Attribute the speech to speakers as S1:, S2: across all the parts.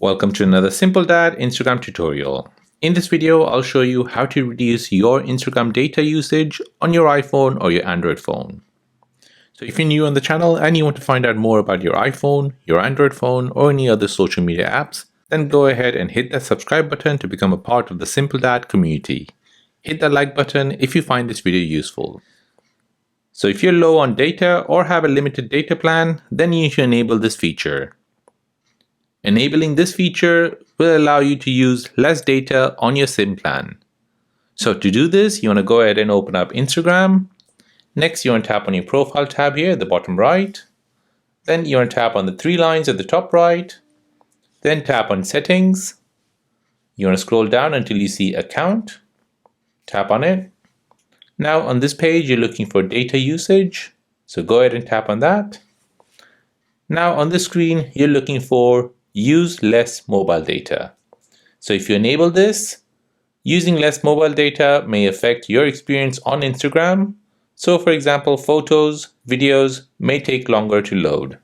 S1: Welcome to another Simple Dad Instagram tutorial. In this video, I'll show you how to reduce your Instagram data usage on your iPhone or your Android phone. So if you're new on the channel and you want to find out more about your iPhone, your Android phone, or any other social media apps, then go ahead and hit that subscribe button to become a part of the Simple Dad community. Hit that like button if you find this video useful. So if you're low on data or have a limited data plan, then you should enable this feature. Enabling this feature will allow you to use less data on your SIM plan. So to do this, you want to go ahead and open up Instagram. Next, you want to tap on your profile tab here at the bottom right. Then you want to tap on the three lines at the top right. Then tap on settings. You want to scroll down until you see account. Tap on it. Now on this page, you're looking for data usage. So go ahead and tap on that. Now on this screen, you're looking for use less mobile data. So if you enable this, using less mobile data may affect your experience on Instagram. So for example, photos, videos may take longer to load.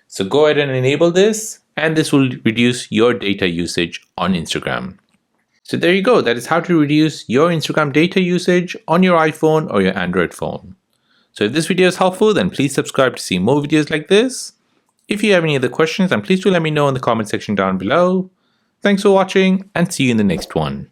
S1: So go ahead and enable this, and this will reduce your data usage on Instagram. So there you go. That is how to reduce your Instagram data usage on your iPhone or your Android phone. So if this video is helpful, then please subscribe to see more videos like this. If you have any other questions, then please do let me know in the comment section down below. Thanks for watching and see you in the next one.